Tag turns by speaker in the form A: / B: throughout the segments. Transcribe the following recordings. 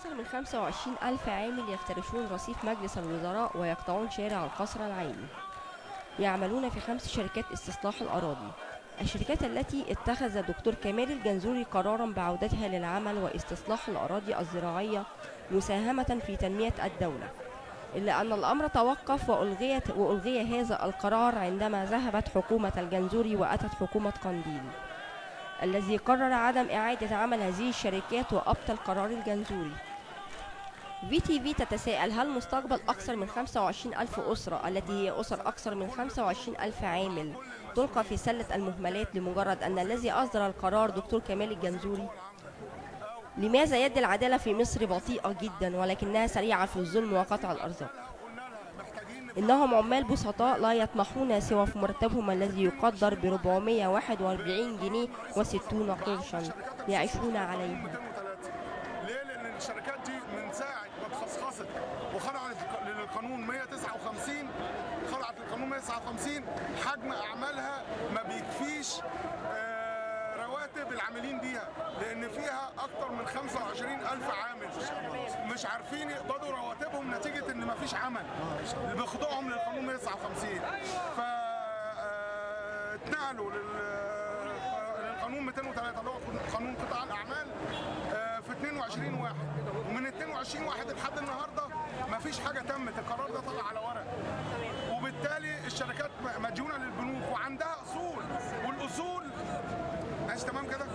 A: أكثر من 25,000 عامل يفترشون رصيف مجلس الوزراء ويقطعون شارع القصر العيني. يعملون في 5 شركات استصلاح الأراضي. الشركات التي اتخذ دكتور كمال الجنزوري قرارا بعودتها للعمل واستصلاح الأراضي الزراعية مساهمة في تنمية الدولة، إلا أن الأمر توقف وألغي هذا القرار عندما ذهبت حكومة الجنزوري وأتت حكومة قنديل، الذي قرر عدم إعادة عمل هذه الشركات وأبطل قرار الجنزوري. VTV تتساءل: هل مستقبل أكثر من 25,000 أسرة التي هي أسر أكثر من 25,000 عامل تلقى في سلة المهملات لمجرد أن الذي أصدر القرار دكتور كمال الجنزوري؟ لماذا يد العدالة في مصر بطيئة جدا ولكنها سريعة في الظلم وقطع الأرزاق؟ إنهم عمال بسطاء لا يطمحون سوى في مرتبهم الذي يقدر ب 441 جنيه و60 قرشا يعيشون عليه.
B: ليه؟ لأن الشركات دي من ساعة ما اتخصصت وخضعت للقانون 159 حجم أعمالها ما بيكفيش رواتب العاملين بيها، لأن فيها أكتر من 25,000 عامل مش عارفين يقبضوا رواتبهم نتيجة إن مفيش عمل بخضوعهم للقانون 159. اتنقلوا للقانون 203 اللي هو قانون قطاع الأعمال في 22/1، ومن 22/1 لحد النهارده مفيش حاجة تمت. القرار ده طلع على ورق، وبالتالي الشركات مديونة للبنوك وعندها أصول، والأصول ماشي تمام كده.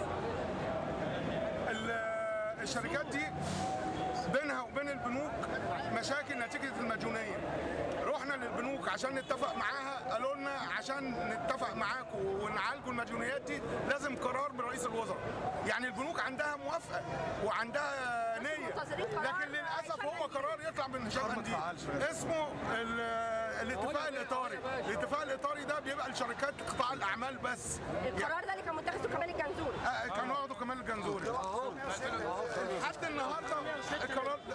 B: الشركات دي بينها وبين البنوك مشاكل نتيجة المديونية. رحنا للبنوك عشان نتفق معاها، قالوا لنا عشان نتفق معاكم ونعالجوا المديونيات دي لازم قرار من رئيس الوزراء. يعني البنوك عندها موافقة وعندها نية، لكن للأسف هو قرار يطلع من هشام قنديل اسمه الاتفاق الإطاري. الاتفاق الإطاري ده بيبقى لشركات قطاع الأعمال بس.
A: القرار ده اللي كان متخذه كمال الجنزوري.
B: كان واخده كمال الجنزوري. حتى النهارده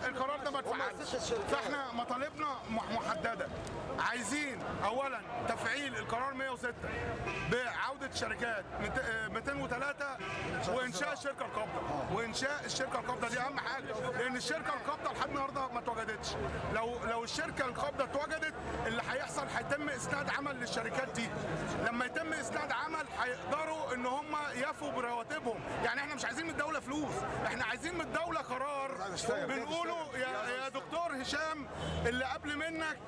B: القرار ده ما اتفعلش. فاحنا مطالبنا محدده. عايزين اولا تفعيل القرار 106 بعوده الشركات 203 وانشاء الشركه القابضه. وانشاء الشركه القابضه دي اهم حاجه، لان الشركه القابضه لحد النهارده ما اتوجدتش. لو الشركه القابضه اتوجدت، اللي هيحصل هيتم اسناد عمل للشركات دي. لما يتم اسناد عمل هيقدروا ان هم يفوا برواتبهم. يعني احنا مش عايزين من الدوله فلوس، احنا عايزين من الدوله قرار بنقوله يا دكتور هشام، اللي قبل منك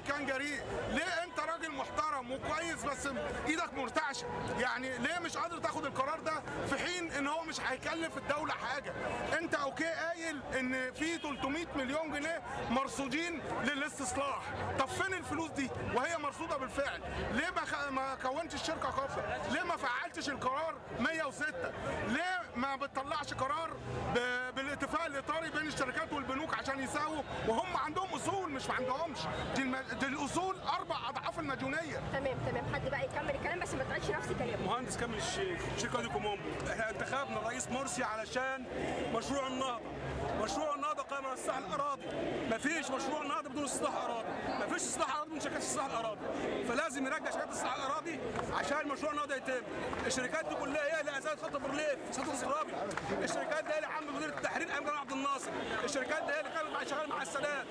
B: كان جريء، ليه انت راجل محترم وكويس بس ايدك مرتعشه؟ يعني ليه مش قادر تاخد القرار ده في حين ان هو مش هيكلف الدوله حاجه؟ انت اوكي قايل ان في 300 مليون جنيه مرصودين للاستصلاح، طب فين الفلوس دي وهي مرصوده بالفعل؟ ليه ما كونتش الشركه قابضه؟ ليه ما فعلتش القرار 106؟ ليه ما بتطلعش قرار بالاتفاق الاطاري بين الشركات والبنوك عشان يساووا؟ وهم عندهم اصول مش ما عندهمش، دي الاصول 4 أضعاف المديونيه.
A: تمام حد بقى يكمل الكلام بس ما تقولش نفس كلامه.
C: مهندس كامل الشيخ، شركه دي كومومبو. احنا انتخبنا الرئيس مرسي علشان مشروع النهضه قائم على استصلاح الاراضي. مفيش مشروع النهضه بدون استصلاح اراضي، مفيش استصلاح اراضي بدون شركات استصلاح الاراضي، فلازم يرجع شركات استصلاح الاراضي عشان مشروع النهضه يتم. الشركات دي كلها هي اللي ازالت خط برليف في سد الترابي، الشركات دي هي اللي عملت مديريه التحرير ايام جمال عبد الناصر، الشركات دي هي اللي كانت شغاله مع السادات،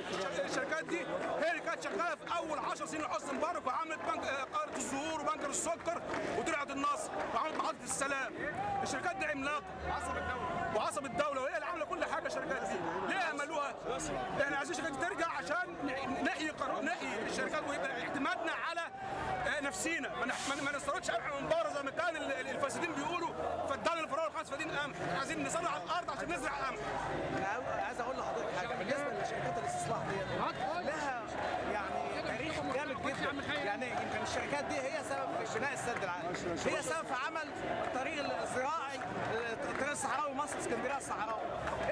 C: الشركات دي هي اللي كانت شغاله في اول 10 سنين لحسني مبارك، وعملت بنك قاره الزهور وبنك السكر وطلعت النصر وعملت محطه السلام. الشركات دي عملاقه وعصب الدوله وهي اللي عامله كل حاجه. الشركات دي ليه عملوها؟ احنا عايزين الشركات دي ترجع عشان نحيي الشركات ويبقى اعتمادنا على نفسينا، ما نستوردش قمح من بره زي ما كان الفاسدين بيقولوا فدان الفراوله 5 فدان قمح. عايزين نزرع على الارض عشان نزرع قمح.
D: انا عايز اقول لحضرتك حاجه بالنسبه لشركات الاستصلاح دي، لها يعني تاريخ جامد جدا. يعني يمكن الشركات دي هي سبب في بناء السد العالي، هي سبب في عمل الطريق الزراعي، الطريق الصحراوي مصر اسكندريه الصحراوي.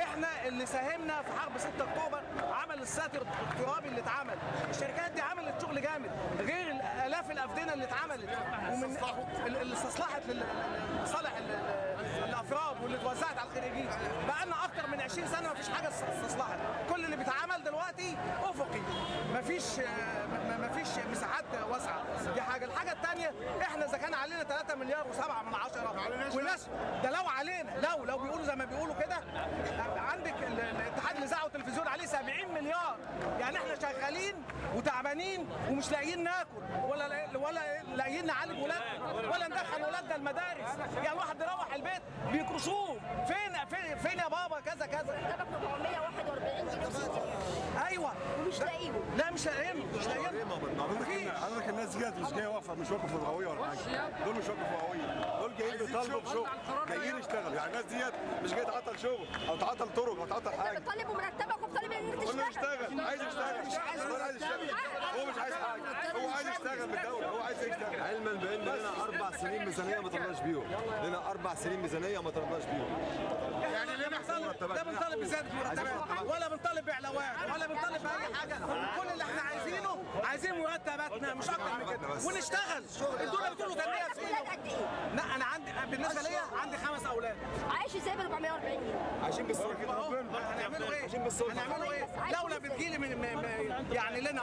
D: احنا اللي ساهمنا في حرب 6 اكتوبر، عمل الساتر الترابي اللي اتعمل. الشركات دي عملت شغل جامد غير الالاف الافدنه اللي اتعملت ومن اللي استصلحت لصالح الافراد واللي اتوزعت على الخريجين. بقى لنا اكتر من 20 سنه ما فيش حاجه استصلاحت. كل اللي بيتعمل دلوقتي افقي، مفيش مساحات واسعه. دي حاجه. الحاجه الثانيه، احنا اذا كان علينا 3 مليار و7 من 10 والناس ده لو علينا لو بيقولوا زي ما بيقولوا كده، عندك الاتحاد الاذاعه والتلفزيون عليه 70 مليار. يعني احنا شغالين وتعبانين ومش لاقيين ناكل ولا لاقيين نعالج ولادنا ولا ندخل ولادنا المدارس. يعني الواحد بيروح البيت بيكرشوه، فين يا بابا كذا كذا.
E: 441 جنيه.
D: ايوه
E: ومش لاقيهم.
D: لا مش لاقيهم.
C: حضرتك الناس ديت مش جايه واقفه، مش واقفه في الهويه ولا حاجه. دول مش واقفه في الهويه، دول جايين بيطالبوا بشغل، جايين يشتغلوا. يعني الناس ديت مش جايه تعطل شغل او تعطل طرق او تعطل حاجه.
E: انت بتطالب بمرتبك وبتطالب انك
C: كله
E: تشتغل.
C: يشتغل، عايز يشتغل، هو مش عايز حاجه، هو عايز يشتغل من الدوله، هو عايز يشتغل.
F: علما بان لنا 4 سنين ميزانيه ما طلعناش بيهم، لنا 4 سنين ميزانيه ما طلعناش بيهم.
D: يعني ليه لا بنطالب بزياده مرتبات ولا بنطالب بعلاوات ولا بنطالب باي حاجه. كل اللي احنا عايزين مرتباتنا مش اكتر من كده ونشتغل. الدنيا بتقولوا تنميه
E: عندك ولاد قد ايه؟
D: لا انا عندي بالنسبه ليا عندي 5 اولاد.
E: عايش ازاي ب 440 جنيه؟
F: عايشين بالسرعه
D: هنعملوا ايه؟ لولا بتجيلي يعني لنا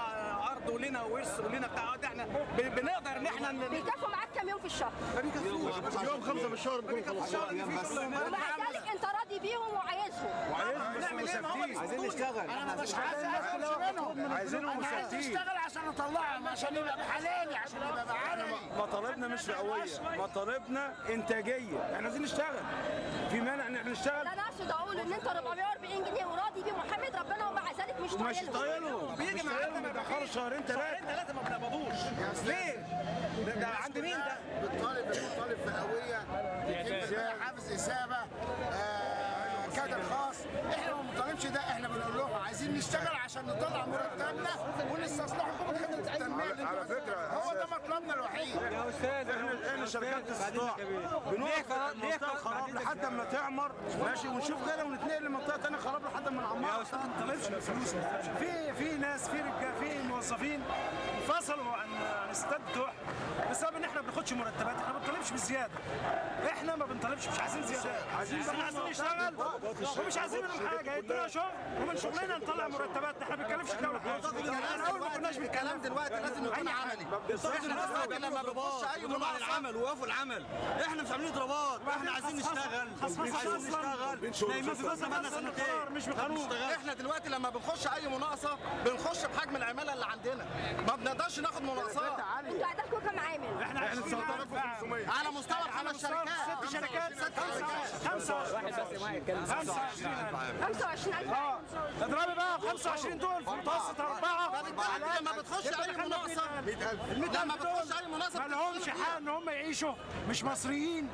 D: ارض ولنا ورث ولنا بتاع، احنا بنقدر ان احنا
E: بيكفوا معاك كام يوم في الشهر؟
D: ما بيكفوش.
F: يوم 5 في الشهر بيكونوا خلاص.
E: ومع ذلك انت راضي بيهم وعايزهم.
D: نعمل ايه؟ ما هم
F: عايزين نشتغل.
B: انا مش عايزينهم نشتغل عشان نطلعهم، عشان يبقى بحلالي، عشان يبقى بعالي.
C: مطالبنا مش رئويه، مطالبنا انتاجيه. احنا عايزين نشتغل، في مانع ان احنا نشتغل؟
E: انا اقصد اقول ان انت 440 جنيه وراضي بيه محمد ربنا ومع ذلك مش طايلهم.
D: بيجي معانا ما
C: بيدخلوا شهرين ثلاثه
D: ما بنقبضوش. ليه؟ ده عند مين ده؟
B: بنطالب في هويه، بنطالب حافز اثابه، كادر خاص. احنا ما بنطالبش ده، احنا بنقول لهم عايزين نشتغل عشان نطلع مرتبنا ونستصلح حكومه خدمه التنميه.
C: على فكره
B: هو ده مطلبنا الوحيد.
C: يا استاذ، احنا شركات استصلاح بنقف المنطقه الخراب لحد ما تعمر ماشي، ونشوف غيرها ونتنقل لمنطقه ثانيه خراب لحد ما نعمرها.
G: يا استاذ ما بنطالبش بالفلوس. في ناس في موظفين انفصلوا عن الستات بتوعهم بسبب ان احنا ما بناخدش مرتبات. احنا ما بنطالبش بالزياده، احنا ما بنطالبش، مش عايزين زياده، عايزين نشتغل ومش عايزين منهم حاجه. يدونا شغل ومن شغلنا نطلع مرتباتنا. احنا ما بنتكلمش الدوله حاجه. اول ما كناش
D: الكلام دلوقتي لازم يكون عملي. لما بنخش اي منظمه
F: العمل وقفوا العمل، احنا مش عاملين اضرابات، احنا عايزين نشتغل، نايمين في بس بقالنا سنتين
G: مش بقانون.
D: احنا دلوقتي لما بنخش اي مناقصه بنخش بحجم العماله اللاللي عندنا، ما بنقدرش ناخد مناقصات.
E: انتوا عندكم كام عامل؟
G: احنا 25,000
D: على مستوى 5 شركات.
G: 6 شركات
E: 25000
G: اضربي بقى 25 دول في متوسط 4.
D: لما بتخش اي مناقصه
G: ما لهمش حق ان هم يعيشوا، مش مصريين.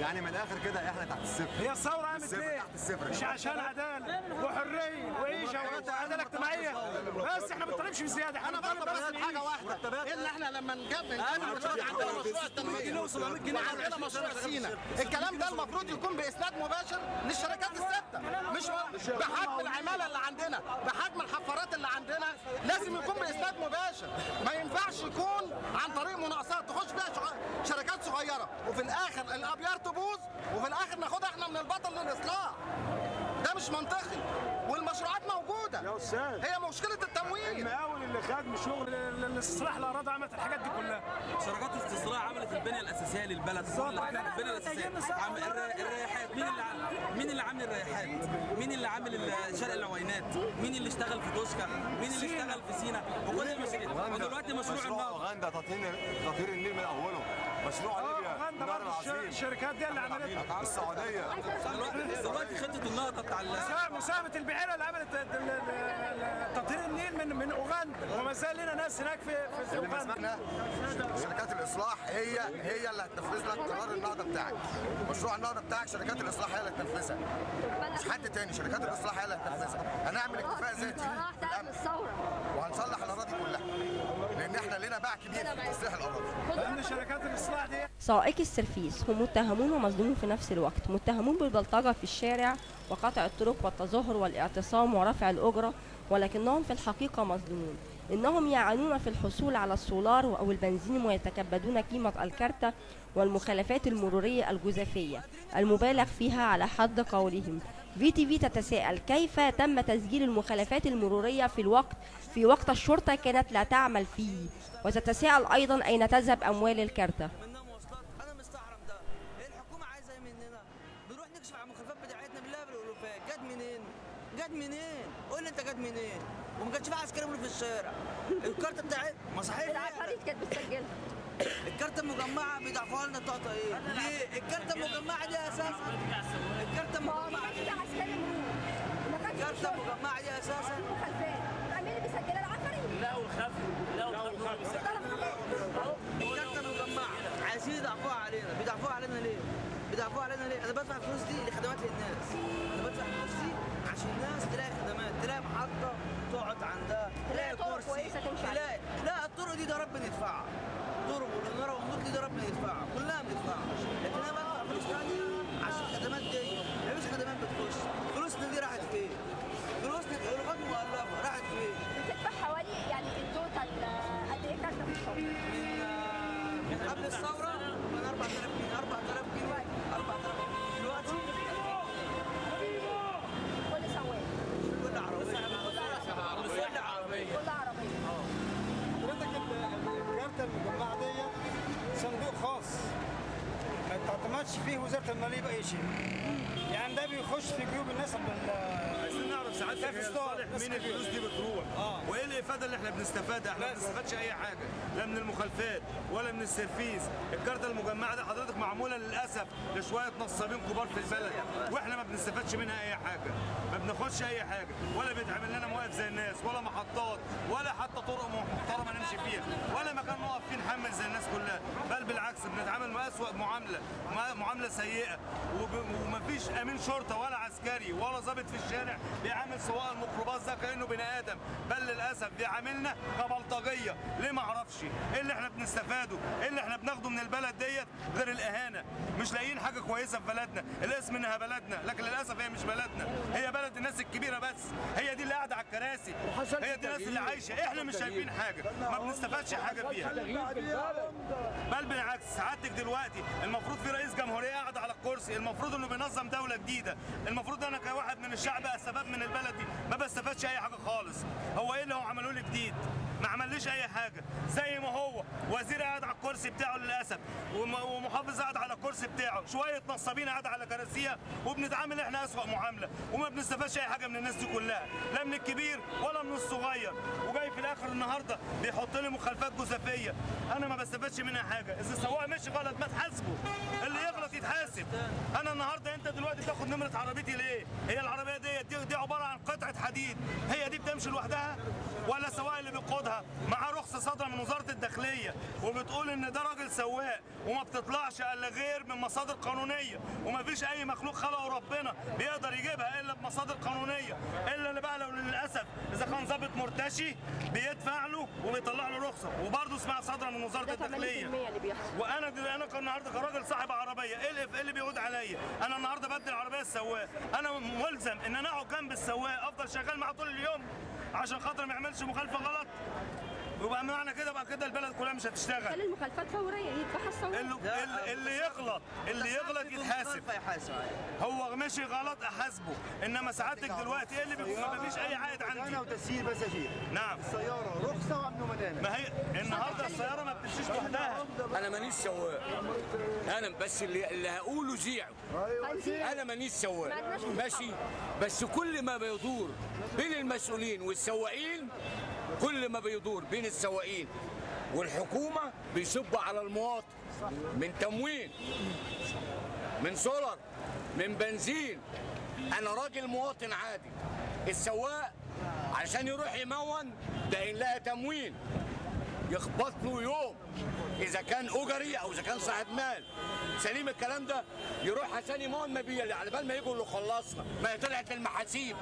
F: يعني من الاخر كده احنا تحت الصفر.
G: هي الثوره قامت ليه؟
F: تحت الصفر.
G: مش عشان عداله وحريه وعيشه وعداله اجتماعيه بس. احنا ما بنطالبش بزياده، احنا
D: انا
G: بنطالب
D: بس
G: بس
D: حاجه واحده، ان احنا لما نجيب عندنا مشروع التنميه نوصل 100 جنيه عندنا مشروع سينا. الكلام ده المفروض يكون باسناد مباشر للشركات السته، مش بحجم العماله اللي عندنا، بحجم الحفارات اللي عندنا. لازم يكون باسناد مباشر، ما ينفعش يكون عن طريق مناقصات تخش فيها شركات صغيره وفي الاخر الابيار تبوظ وفي الاخر ناخدها احنا من البطل للاصلاح. ده مش منطقي، والمشروعات موجوده.
C: يا استاذ،
G: هي مشكله التمويل. المقاول اللي خد شغل الاستصلاح الاراضي عملت الحاجات دي كلها.
H: شركات الاستصلاح عملت البنيه الاساسيه للبلد، كل حاجه البنيه الاساسيه. الرياحات، مين اللي عامل الرياحات؟ مين اللي عامل شرق العوينات؟ مين اللي اشتغل في توشكا؟ مين اللي اشتغل في سينا؟ وكل المشاريع. ودلوقتي مشروع النهضه،
F: اوغندا تطهير النيل من اوله، مشروع ليبيا النهر العظيم،
G: الشركات دي اللي عملتها.
F: السعوديه.
H: دلوقتي خطه النهضه بتاع
G: مساهمه البحيره اللي عملت تطهير النيل من اوغندا، وما زال لنا ناس هناك في اوغندا.
F: شركات الاصلاح هي اللي هتنفذ لك قرار النهضه بتاعك. مشروع النهضه بتاعك شركات الاصلاح هي اللي هتنفذها، مش حد تاني. شركات الاصلاح هي اللي هتنفذها. هنعمل اكتفاء ذاتي وهنصلح الاراضي كلها، لان احنا لنا باع كبير في تصليح الاراضي.
G: لان شركات الاصلاح دي
A: سائقي السرفيس هم متهمون ومظلومون في نفس الوقت، متهمون بالبلطجة في الشارع وقطع الطرق والتظاهر والاعتصام ورفع الأجرة، ولكنهم في الحقيقة مظلومون. إنهم يعانون في الحصول على السولار أو البنزين ويتكبدون قيمة الكارتة والمخالفات المرورية الجزافية المبالغ فيها على حد قولهم. VTV تتساءل كيف تم تسجيل المخالفات المرورية في وقت الشرطة كانت لا تعمل فيه، وتتساءل أيضا أين تذهب أموال الكارتة.
I: انا مستغرب ده الحكومه عايزه ايه مننا؟ بنروح نكشف على المخالفات بتاعتنا بالله بالالوفات. جت منين؟ جت منين؟ قول لي انت جت منين؟ وما كانش في عسكري في الشارع. الكارته بتاعتنا ما صحيح
E: العفاريت كانت بتسجلها.
I: الكارته المجمعه بيضعفوها لنا طاقه ايه؟ ليه؟ الكارته المجمعه دي اساسا الكارته المجمعه دي الكارته المجمعه دي اساسا
E: مخالفات. مين اللي بيسجلها؟ العفاريت.
J: لا والخفي
I: الكارته المجمعه عايزين يضعفوها علينا. بيضعفوها علينا ليه؟ بيضعفوها علينا ليه؟ انا بدفع الفلوس دي لخدمات للناس. انا بدفع الفلوس دي عشان الناس تلاقي خدمات، تلاقي محطه تقعد عندها، تلاقي كرسي، تلاقي لا الطرق دي ضرب بندفعها. الطرق والاناره والنور دي ضرب بندفعها، كلها بندفعها. لكن انا بدفع فلوس ثانيه عشان الخدمات دي. مفيش خدمات بتخش. فلوسنا دي راحت فين؟ فلوسنا الالوفات مؤلفه راحت فين؟
E: بتدفع حوالي يعني التوتال قد ايه كارتة في الشهر؟
I: من قبل الثوره من 4000 جنيه 4000 جنيه 4000 جنيه دلوقتي
E: كل سواق.
I: كل عربيه كل عربيه
E: كل عربية.
K: حضرتك الكارتة المجمعة دي صندوق خاص ما تعتمدش فيه وزارة المالية بأي شيء. يعني ده بيخش في جيوب الناس
C: عايزين نعرف ساعتك يا صالح مين الفلوس دي بتروح وايه الافاده اللي احنا بنستفادها؟ احنا ما بنستفادش اي حاجه لا من المخالفات ولا من السيرفيس. الكارته المجمعه دي حضرتك معموله للاسف لشويه نصابين كبار في البلد، واحنا ما بنستفادش منها اي حاجه، ما بناخدش اي حاجه، ولا بيتعمل لنا مواقف زي الناس، ولا محطات، ولا حتى طرق محترمه نمشي فيها، ولا مكان نقف فيه نحمل زي الناس كلها، بل بالعكس بنتعامل مع اسوأ معامله سيئه، ومفيش امين شرطه ولا عسكري ولا ضابط في الشارع بيعامل سواق الميكروباص ده كانه بني ادم، بل للاسف بيعاملنا كبلطجيه. ليه ما اعرفش؟ ايه اللي احنا بنستفاده؟ ايه اللي احنا بناخده من البلد ديت غير الاهانه؟ مش لاقيين حاجه كويسه في بلدنا، الاسم انها بلدنا، لكن للاسف هي مش بلدنا، هي بلد الناس الكبيره بس، هي دي اللي قاعده على الكراسي، هي دي الناس اللي عايشه، احنا مش شايفين حاجه، ما بنستفادش حاجه فيها. بل بالعكس سعادتك دلوقتي المفروض في رئيس جمهوريه قاعد على الكرسي، المفروض انه بينظم دوله جديده، المفروض انا كواحد من الشعب استفاد من البلد دي، ما بستفادش اي حاجه خالص. هو ايه اللي هو عملوه لي جديد؟ ما عمليش اي حاجه، زي ما هو وزير قاعد على الكرسي بتاعه للاسف، ومحافظ قاعد على الكرسي بتاعه، شويه نصابين قاعد على كراسيها، وبنتعامل احنا اسوأ معامله، وما بنستفادش اي حاجه من الناس دي كلها، لا من الكبير ولا من الصغير، وجاي في الاخر النهارده بيحط لي مخالفات جزافيه، انا ما بستفادش منها حاجه. اذا السواق ماشي غلط ما تحاسبه، اللي يغلط يتحاسب. انا النهارده انت دلوقتي بتاخد نمره عربيتي ليه؟ هي العربيه دي عباره عن قطعه حديد، هي دي بتمشي لوحدها؟ ولا السواق اللي بيقودها معاه رخصه صادره من وزاره الداخليه وبتقول ان ده راجل سواق وما بتطلعش الا غير من مصادر قانونيه، وما فيش اي مخلوق خلقه ربنا بيقدر يجيبها الا بمصادر قانونيه، الا اللي بقى لو للاسف اذا كان ضابط مرتشي بيدفع له وبيطلع له رخصه وبرضه اسمها صادره من وزاره الداخليه. وانا النهارده كراجل صاحب عربيه ايه اللي بيعود عليا؟ انا النهارده بدي العربيه السواق، انا ملزم ان انا اقعد جنب السواق افضل شغال معاه طول اليوم عشان خاطر ما يعملش مخالفه غلط؟ وبقى معنى كده بقى كده البلد كلها مش هتشتغل.
E: خلي المخالفات فوريه يدفعها السواق.
I: اللي
C: يغلط يتحاسب. هو ماشي غلط احاسبه، انما سعادتك دلوقتي ايه اللي بيكون ما فيش اي عائد عندي؟
K: انا وتسيير بساجير.
C: نعم.
K: السياره رخصه وامن ومدامه.
C: ما هي النهارده السياره ما بتمشيش لوحدها.
J: انا مانيش سواق، انا بس اللي هقوله زيعه. انا مانيش سواق ماشي، بس كل ما بيدور بين المسؤولين والسواقين، كل ما بيدور بين السواقين والحكومة بيصب على المواطن من تموين، من سولر، من بنزين. أنا راجل مواطن عادي، السواق علشان يروح يمون ده إن لها تموين يخبط له يوم اذا كان اجري او اذا كان صاحب مال. سليم الكلام ده يروح عشان يمون ما بيه على بال ما يجوا له خلصنا، ما هي طلعت للمحاسيب.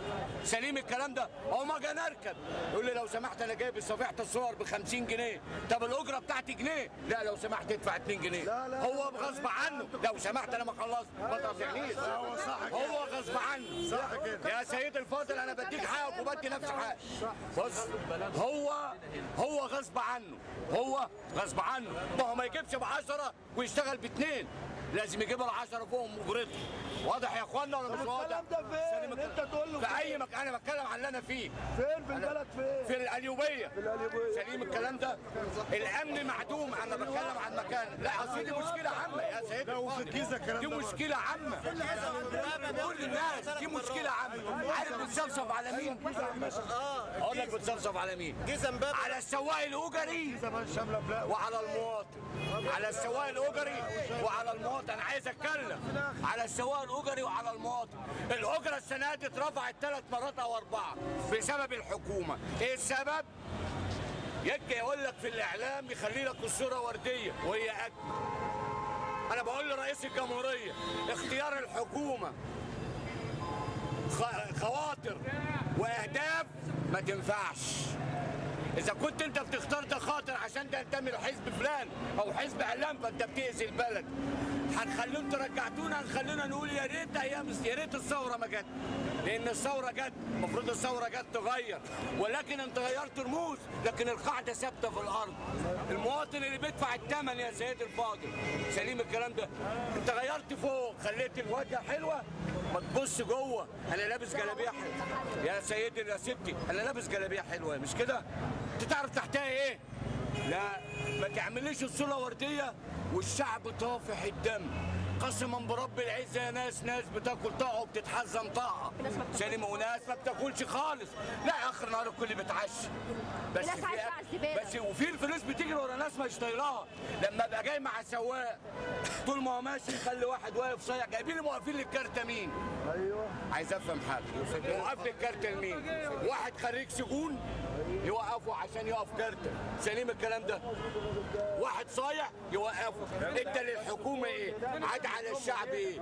J: سليم الكلام ده. او ما جاي نركب يقول لي لو سمحت انا جايب صفيحه الصور ب 50 جنيه، طب الاجره بتاعتي جنيه، لا لو سمحت ادفع 2 جنيه. لا هو غصب عنه، لو سمحت انا ما خلصت ما تقاطعنيش.
B: هو صح كده.
J: هو غصب عنه.
B: صح كده.
J: يا سيد الفاضل انا بديك حقك وبدي نفسي حقك. بص هو غصب عنه، هو غصب عنه. ما هو ما يجيبش ب10 ويشتغل ب2، لازم يجيب ال10 فوق اجرته. واضح يا اخوانا ولا مش واضح؟
L: الكلام ده فين؟ انت تقول له
J: في اي مكان. انا بتكلم عن اللي انا فيه.
L: فين في البلد فين؟
J: في القليوبيه.
L: في القليوبيه.
J: سليم الكلام ده. الامن معدوم. انا بتكلم عن مكان. لا اصل دي مشكله عامه يا سيدي. دي مشكله عامه. كل الناس دي مشكله عامه. عارف بتصفصف على مين؟ اقول لك بتصفصف على مين؟ على السواق الاجري وعلى المواطن. على السواق الاجري وعلى المواطن. انا عايز اتكلم على السواق الاجري وعلى المواطن. الاجره السنه دي اترفعت 3 مرات او 4 بسبب الحكومه. ايه السبب؟ يجي يقول لك في الاعلام يخلي لك الصوره ورديه وهي اجمل. انا بقول لرئيس الجمهوريه اختيار الحكومه خواطر واهداف ما تنفعش. إذا كنت أنت بتختار ده خاطر عشان تنتمي لحزب فلان أو حزب إعلام فأنت بتأذي البلد. هنخليهم انتوا رجعتونا، هنخلينا نقول يا ريت يا ريت الثورة ما جت. لأن الثورة جت، المفروض الثورة جت تغير، ولكن أنت غيرت رموز، لكن القاعدة ثابتة في الأرض. المواطن اللي بيدفع الثمن يا سيدي الفاضل. سليم الكلام ده. أنت غيرت فوق، خليت الواجهة حلوة، ما تبص جوه. أنا لابس جلابية حلوة. يا سيدي يا ستي، أنا لابس جلابية حلوة، مش كده؟ أنت تعرف تحتها إيه؟ لا ما تعمليش الصورة وردية والشعب طافح الدم. قسما برب العزة يا ناس بتاكل طاقة وبتتحزم طاقة. سليم وناس ما بتاكلش خالص. لا اخر نهار الكل بيتعشى. بس وفي الفلوس بتجري ورا ناس مش طايلاها. لما ابقى جاي مع سواق طول ما هو ماشي يخلي واحد واقف صايع. جايبين لي موقفين للكارتة مين؟ ايوه عايز افهم حاجة. موقف لي الكارتة لمين؟ واحد خريج سجون يوقفه عشان يقف كارتة. سليم الكلام ده. واحد صايع يوقفه. انت للحكومة ايه؟ عاد على الشعب ايه؟